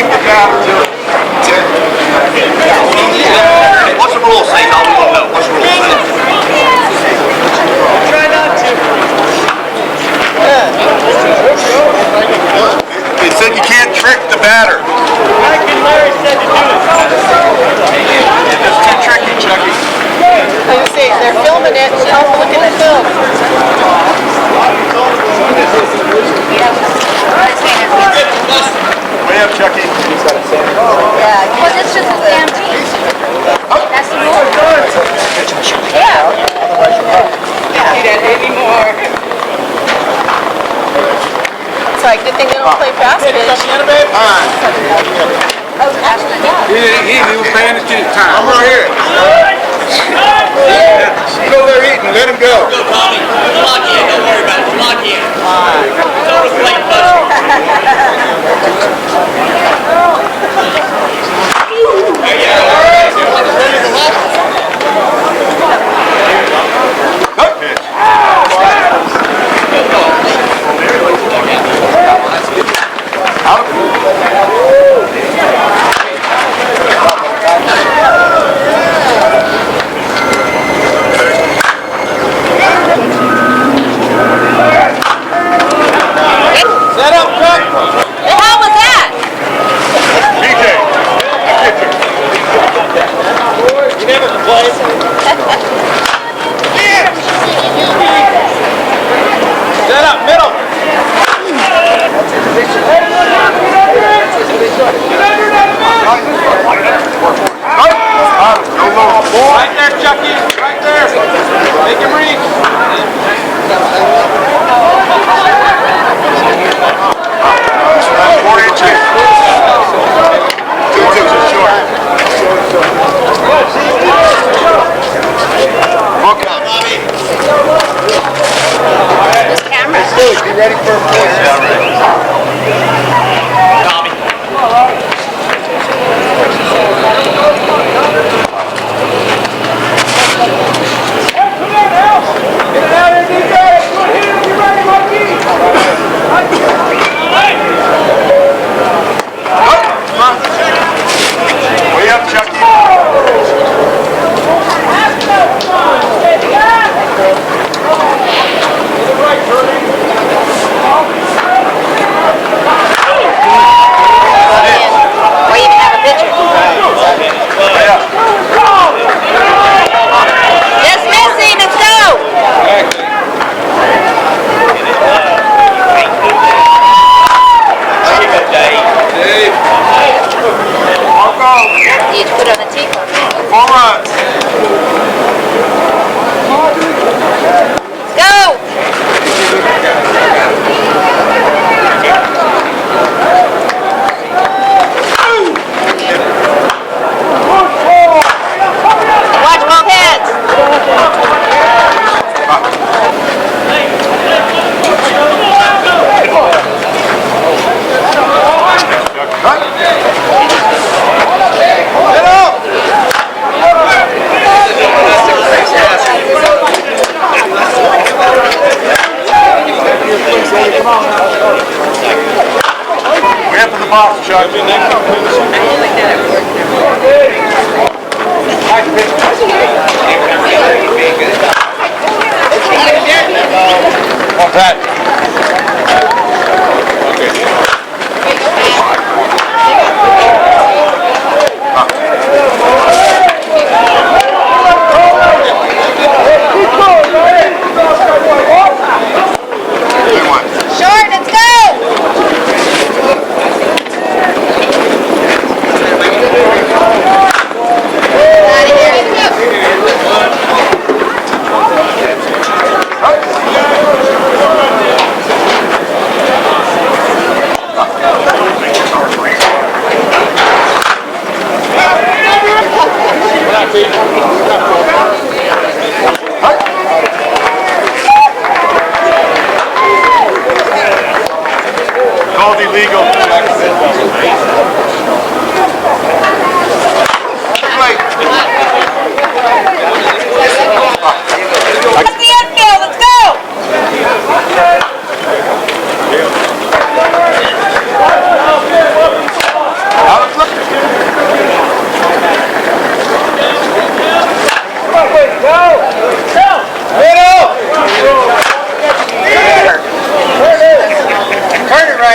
keep the batter to it. What's the rule say? I want to know. What's the rule say? Try not to. It said you can't trick the batter. Mike and Larry said to do it. It's too tricky, Chucky. I was saying, they're filming it, so I'll look at the film. Way up, Chucky. Yeah. Well, it's just a stampede. That's the rule. Yeah. Can't see that anymore. It's like, good thing they don't play fast pitch. Oh, actually, yeah. He was paying attention to time. I'm right here. Go there eating. Let him go. Go, Tommy. Lock in. Don't worry about it. Lock in. Don't reflect much. Set up, Chuck. The hell was that? DJ. You never complain. Set up, middle. Right there, Chucky. Right there. Make him reach. 4 inches. 2 inches short. Look out, Bobby. This camera. Be ready for a push. Tommy. Way up, Chucky. Or even have a picture. Way up. Just missing. Let's go. You put on a teacup. 4 runs. Let's go. Watch both heads. Get up. Way up in the box, Chuck. What's that? Short. Let's go. Out of here. Called illegal. Wait. That's the infield. Let's go.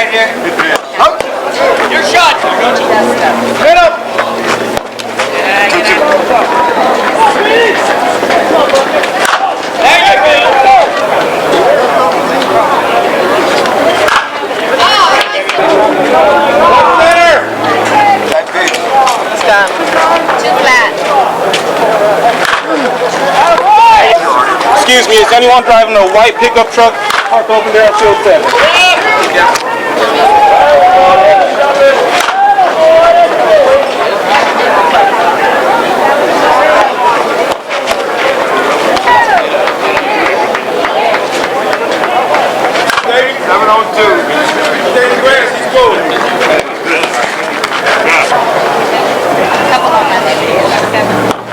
back here. Your shot. Hit him. Yeah, get out. There you go. Center. It's done. Too flat. Excuse me, is anyone driving a white pickup truck parked over there at Field 7?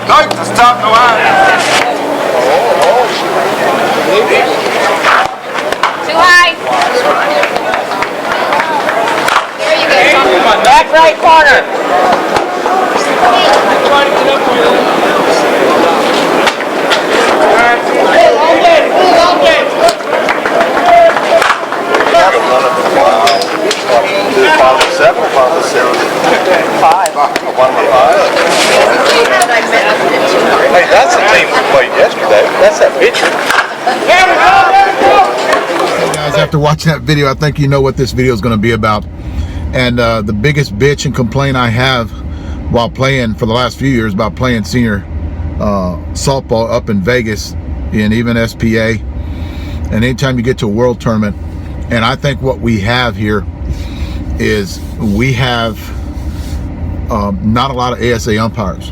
Nice to stop the line. Too high. There you go. Back right corner. Hey, that's the team we played yesterday. That's that picture. Hey guys, after watching that video, I think you know what this video is going to be about. And the biggest bitch and complaint I have while playing for the last few years about playing senior softball up in Vegas and even SPA, and anytime you get to a world tournament, and I think what we have here is we have not a lot of ASA umpires.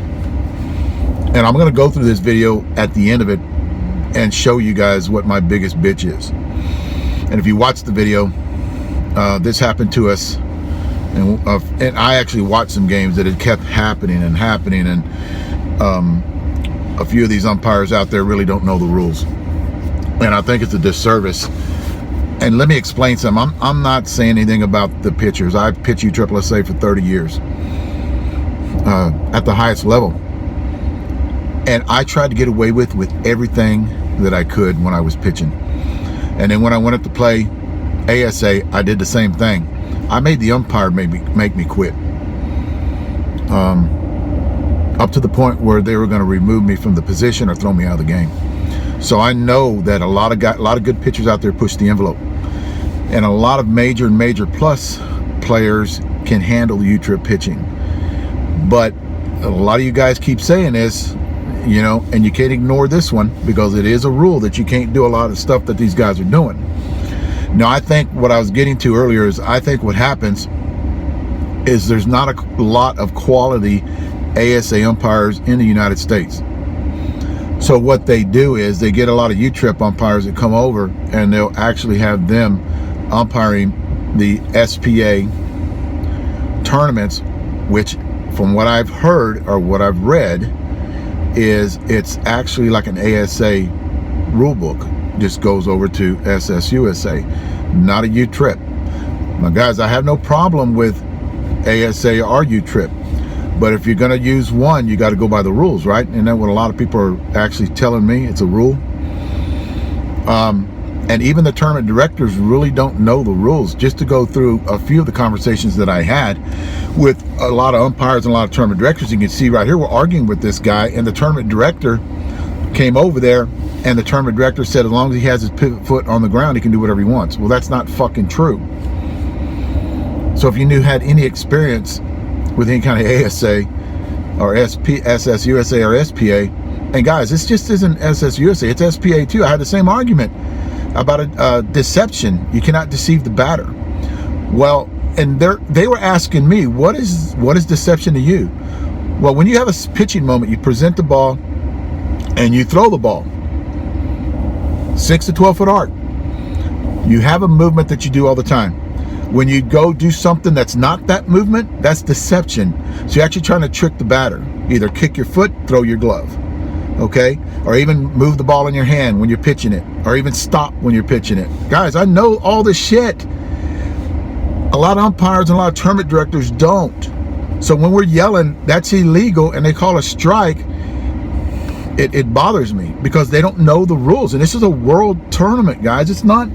And I'm going to go through this video at the end of it and show you guys what my biggest bitch is. And if you watch the video, this happened to us, and I actually watched some games that it kept happening and happening, and a few of these umpires out there really don't know the rules, and I think it's a disservice. And let me explain something. I'm not saying anything about the pitchers. I pitched USSSA for 30 years at the highest level, and I tried to get away with everything that I could when I was pitching. And then when I went up to play ASA, I did the same thing. I made the umpire make me quit, up to the point where they were going to remove me from the position or throw me out of the game. So I know that a lot of good pitchers out there push the envelope, and a lot of major and major plus players can handle the U-trip pitching. But a lot of you guys keep saying this, you know, and you can't ignore this one, because it is a rule that you can't do a lot of stuff that these guys are doing. Now, I think what I was getting to earlier is, I think what happens is there's not a lot of quality ASA umpires in the United States. So what they do is they get a lot of U-trip umpires that come over, and they'll actually have them umpiring the SPA tournaments, which from what I've heard or what I've read is it's actually like an ASA rule book, just goes over to SSUSA, not a U-trip. Now guys, I have no problem with ASA or U-trip, but if you're going to use one, you got to go by the rules, right? And that's what a lot of people are actually telling me, it's a rule. And even the tournament directors really don't know the rules. Just to go through a few of the conversations that I had with a lot of umpires and a lot of tournament directors, you can see right here, we're arguing with this guy, and the tournament director came over there, and the tournament director said as long as he has his pivot foot on the ground, he can do whatever he wants. Well, that's not fucking true. So if you had any experience with any kind of ASA or SSUSA or SPA, and guys, this just isn't SSUSA, it's SPA too. I had the same argument about a deception. You cannot deceive the batter. Well, and they were asking me, what is deception to you? Well, when you have a pitching moment, you present the ball and you throw the ball 6 to 12 foot arc. You have a movement that you do all the time. When you go do something that's not that movement, that's deception. So you're actually trying to trick the batter. Either kick your foot, throw your glove, okay? Or even move the ball in your hand when you're pitching it, or even stop when you're pitching it. Guys, I know all this shit. A lot of umpires and a lot of tournament directors don't. So when we're yelling, that's illegal, and they call a strike, it bothers me, because they don't know the rules. And this is a world tournament, guys. It's not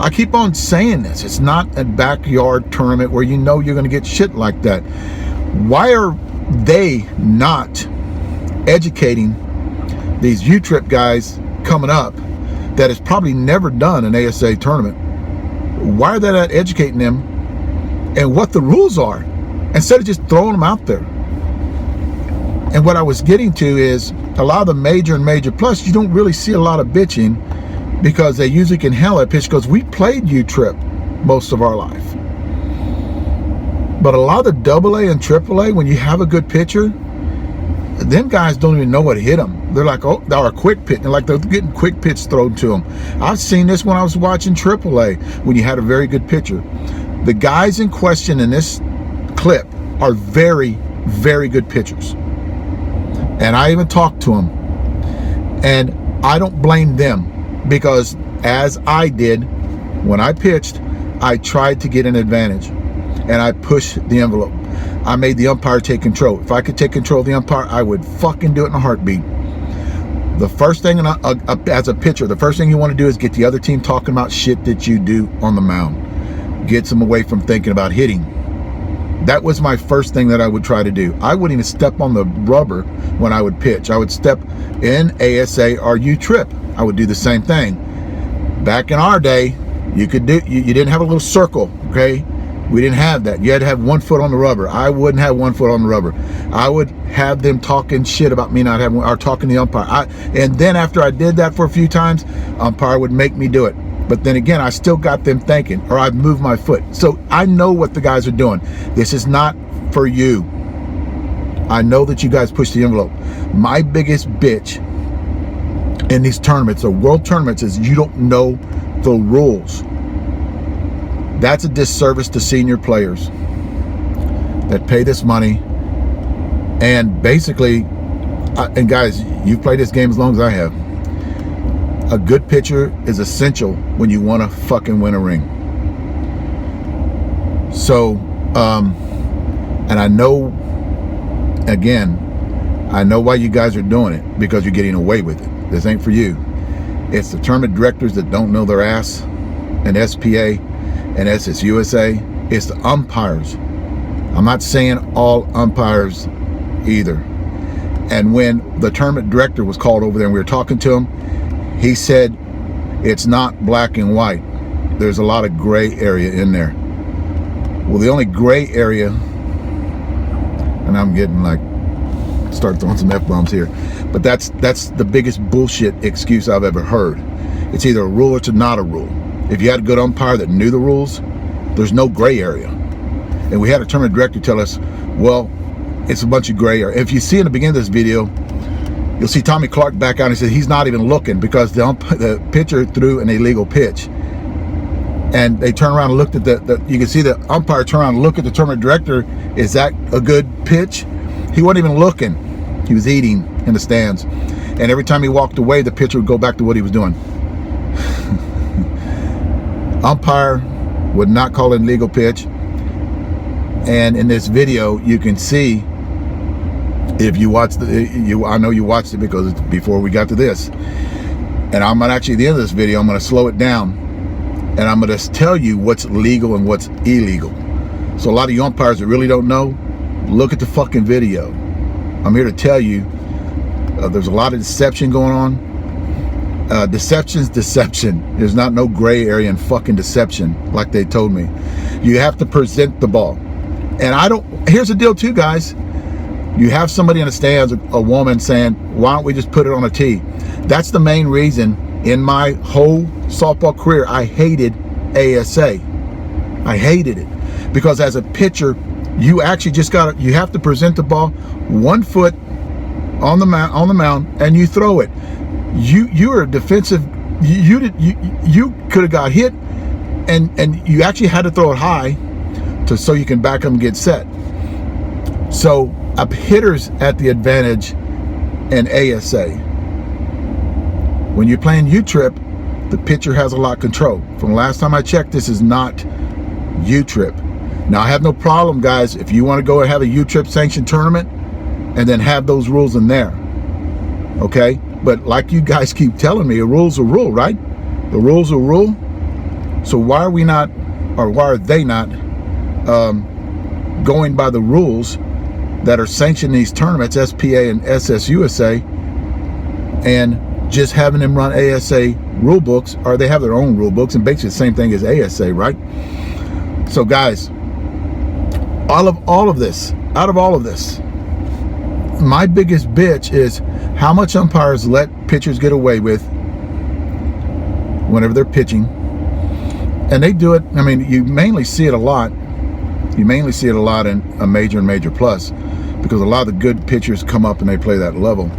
I keep on saying this. It's not a backyard tournament where you know you're going to get shit like that. Why are they not educating these U-Trip guys coming up that has probably never done an ASA tournament? Why are they not educating them and what the rules are instead of just throwing them out there? And what I was getting to is a lot of the major and major plus, you don't really see a lot of bitching because they usually can handle that pitch because we played U-Trip most of our life. But a lot of the AA and AAA, when you have a good pitcher, them guys don't even know what hit them. They're like, oh, they're a quick pitch. They're like, they're getting quick pitch thrown to them. I've seen this when I was watching AAA, when you had a very good pitcher. The guys in question in this clip are very, very good pitchers. And I even talked to them. And I don't blame them because as I did, when I pitched, I tried to get an advantage. And I pushed the envelope. I made the umpire take control. If I could take control of the umpire, I would fucking do it in a heartbeat. The first thing, as a pitcher, the first thing you want to do is get the other team talking about shit that you do on the mound. Gets them away from thinking about hitting. That was my first thing that I would try to do. I wouldn't even step on the rubber when I would pitch. I would step in ASA or U-Trip. I would do the same thing. Back in our day, you didn't have a little circle, okay? We didn't have that. You had to have 1 foot on the rubber. I wouldn't have 1 foot on the rubber. I would have them talking shit about me not having, or talking to the umpire. And then after I did that for a few times, umpire would make me do it. But then again, I still got them thinking, or I'd move my foot. So I know what the guys are doing. This is not for you. I know that you guys push the envelope. My biggest bitch in these tournaments, or world tournaments, is you don't know the rules. That's a disservice to senior players that pay this money. And basically, and guys, you've played this game as long as I have. A good pitcher is essential when you want to fucking win a ring. So, and I know, again, I know why you guys are doing it, because you're getting away with it. This ain't for you. It's the tournament directors that don't know their ass, and SPA, and SSUSA. It's the umpires. I'm not saying all umpires either. And when the tournament director was called over there and we were talking to him, he said it's not black and white. There's a lot of gray area in there. Well, the only gray area, and I'm getting like, start throwing some F-bombs here, but that's the biggest bullshit excuse I've ever heard. It's either a rule or it's not a rule. If you had a good umpire that knew the rules, there's no gray area. And we had a tournament director tell us, well, it's a bunch of gray area. If you see in the beginning of this video, you'll see Tommy Clark back out and he said he's not even looking because the pitcher threw an illegal pitch. And they turn around and looked at you can see the umpire turn around and look at the tournament director. Is that a good pitch? He wasn't even looking. He was eating in the stands. And every time he walked away, the pitcher would go back to what he was doing. Umpire would not call an illegal pitch. And in this video, you can see, if you watch I know you watched it because it's before we got to this. And I'm gonna actually, at the end of this video, I'm gonna slow it down and I'm gonna tell you what's legal and what's illegal. So a lot of you umpires that really don't know, look at the fucking video. I'm here to tell you, there's a lot of deception going on. Deception's deception. There's not no gray area in fucking deception, like they told me. You have to present the ball. And here's the deal too, guys. You have somebody in the stands, a woman, saying, why don't we just put it on a tee? That's the main reason in my whole softball career I hated ASA. I hated it. Because as a pitcher, you actually just you have to present the ball 1 foot on the mound and you throw it. You are defensive. You could have got hit, and you actually had to throw it high so you can back up and get set. So a hitter's at the advantage in ASA. When you're playing U-Trip, the pitcher has a lot of control. From the last time I checked, this is not U-Trip. Now I have no problem, guys, if you want to go and have a U-Trip sanctioned tournament and then have those rules in there. Okay? But like you guys keep telling me, a rule's a rule, right? The rule's a rule. So why are we not, or why are they not going by the rules that are sanctioning these tournaments, SPA and SSUSA, and just having them run ASA rule books, or they have their own rule books, and basically the same thing as ASA, right? So guys, out of all of this, my biggest bitch is how much umpires let pitchers get away with whenever they're pitching. And they do it, I mean, you mainly see it a lot. You mainly see it a lot in a major and major plus, because a lot of the good pitchers come up and they play that level.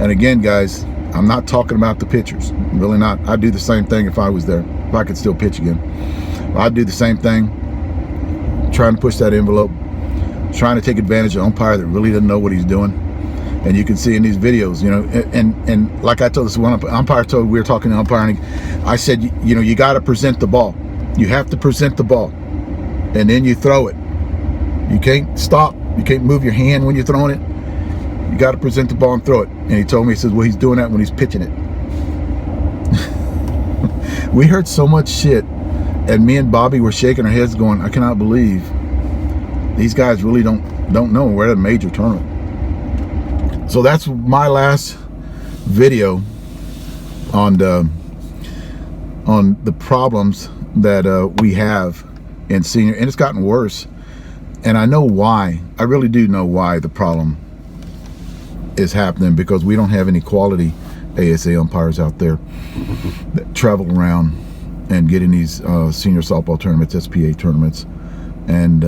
And again, guys, I'm not talking about the pitchers, really not. I'd do the same thing if I was there, if I could still pitch again. I'd do the same thing, trying to push that envelope, trying to take advantage of an umpire that really doesn't know what he's doing. And you can see in these videos, you know, and like I told this one umpire, we were talking to umpiring, I said, you know, you got to present the ball. You have to present the ball, and then you throw it. You can't stop. You can't move your hand when you're throwing it. You got to present the ball and throw it. And he told me, he says, well, he's doing that when he's pitching it. We heard so much shit, and me and Bobby were shaking our heads going, I cannot believe these guys really don't know. We're at a major tournament. So that's my last video on the problems that we have in senior, and it's gotten worse. And I know why. I really do know why the problem is happening, because we don't have any quality ASA umpires out there that travel around and get in these senior softball tournaments, SPA tournaments, and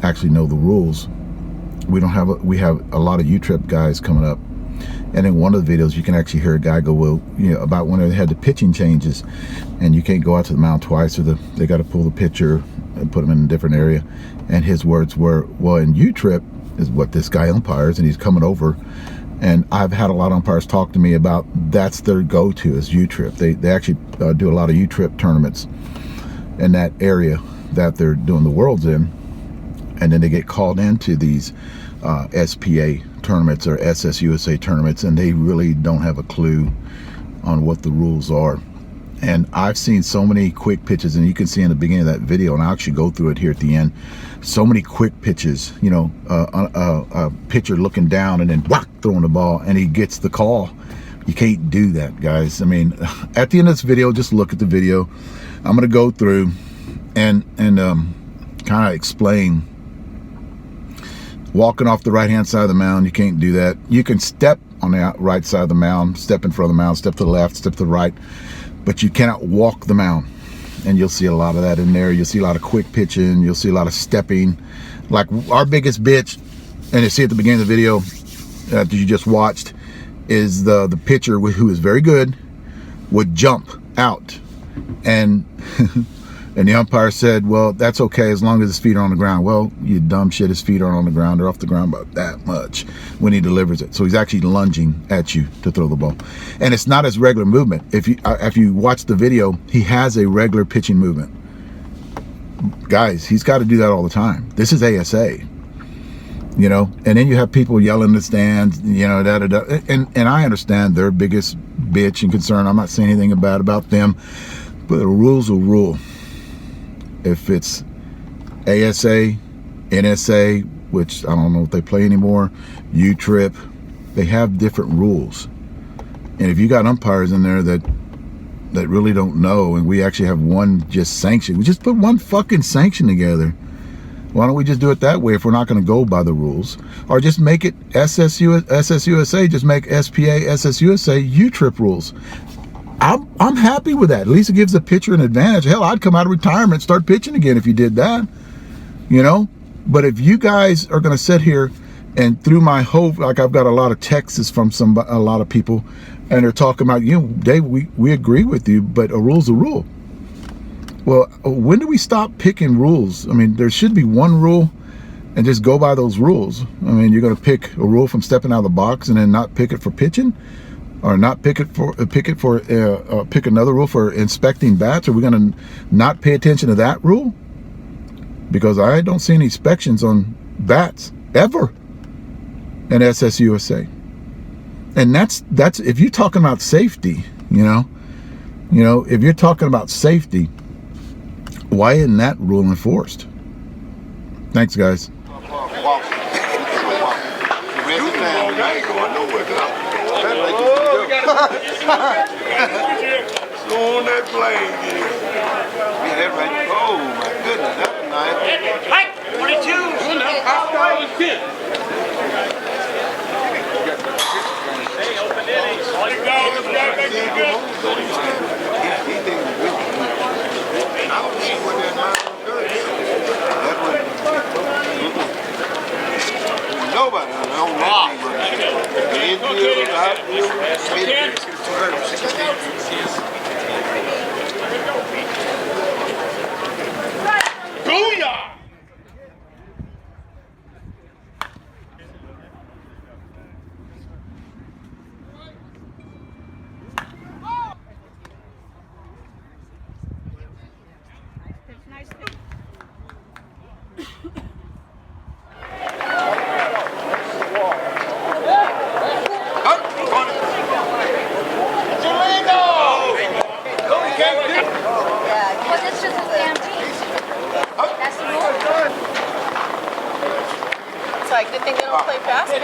actually know the rules. We have a lot of U-Trip guys coming up, and in one of the videos you can actually hear a guy go, well, you know, about when they had the pitching changes, and you can't go out to the mound twice, or they got to pull the pitcher and put him in a different area. And his words were, well, in U-Trip is what this guy umpires, and he's coming over. And I've had a lot of umpires talk to me about that's their go-to is U-Trip. They actually do a lot of U-Trip tournaments in that area that they're doing the Worlds in, and then they get called into these SPA tournaments or SSUSA tournaments, and they really don't have a clue on what the rules are. And I've seen so many quick pitches, and you can see in the beginning of that video, and I'll actually go through it here at the end, so many quick pitches, you know, a pitcher looking down and then whack, throwing the ball, and he gets the call. You can't do that, guys. I mean, at the end of this video, just look at the video. I'm going to go through and kind of explain. Walking off the right-hand side of the mound, you can't do that. You can step on the right side of the mound, step in front of the mound, step to the left, step to the right, but you cannot walk the mound. And you'll see a lot of that in there. You'll see a lot of quick pitching. You'll see a lot of stepping. Like our biggest bitch, and you see at the beginning of the video that you just watched, is the pitcher who is very good would jump out, and and the umpire said, well, that's okay as long as his feet are on the ground. Well, you dumb shit, his feet aren't on the ground. They're off the ground about that much when he delivers it. So he's actually lunging at you to throw the ball. And it's not his regular movement. If you watch the video, he has a regular pitching movement. Guys, he's got to do that all the time. This is ASA. You know, and then you have people yelling in the stands, you know, and I understand their biggest bitch and concern. I'm not saying anything bad about them, but the rules will rule. If it's ASA, NSA, which I don't know if they play anymore, U-Trip, they have different rules. And if you got umpires in there that really don't know, and we actually have one just sanction, we just put one fucking sanction together. Why don't we just do it that way if we're not going to go by the rules? Or just make it SSUSA, just make SPA, SSUSA, U-Trip rules. I'm happy with that. At least it gives the pitcher an advantage. Hell, I'd come out of retirement and start pitching again if you did that. You know? But if you guys are going to sit here and through my hope, like I've got a lot of texts from a lot of people, and they're talking about, you know, Dave, we agree with you, but a rule's a rule. Well, when do we stop picking rules? I mean, there should be one rule and just go by those rules. I mean, you're going to pick a rule from stepping out of the box and then not pick it for pitching? Or not pick another rule for inspecting bats? Are we going to not pay attention to that rule? Because I don't see any inspections on bats ever in SSUSA. And that's if you're talking about safety, you know, if you're talking about safety, Why isn't that rule enforced? Thanks, guys. On that plane, yeah, that right. Oh my goodness, that's nice. Right, 22. Hey, open innings. All you go. Yeah, he did good. I don't see what that man does. That was nobody on that team. The infield, the outfield, Booyah! Well, this is a damn team. That's the rule. It's like, good thing they don't play fast pitch.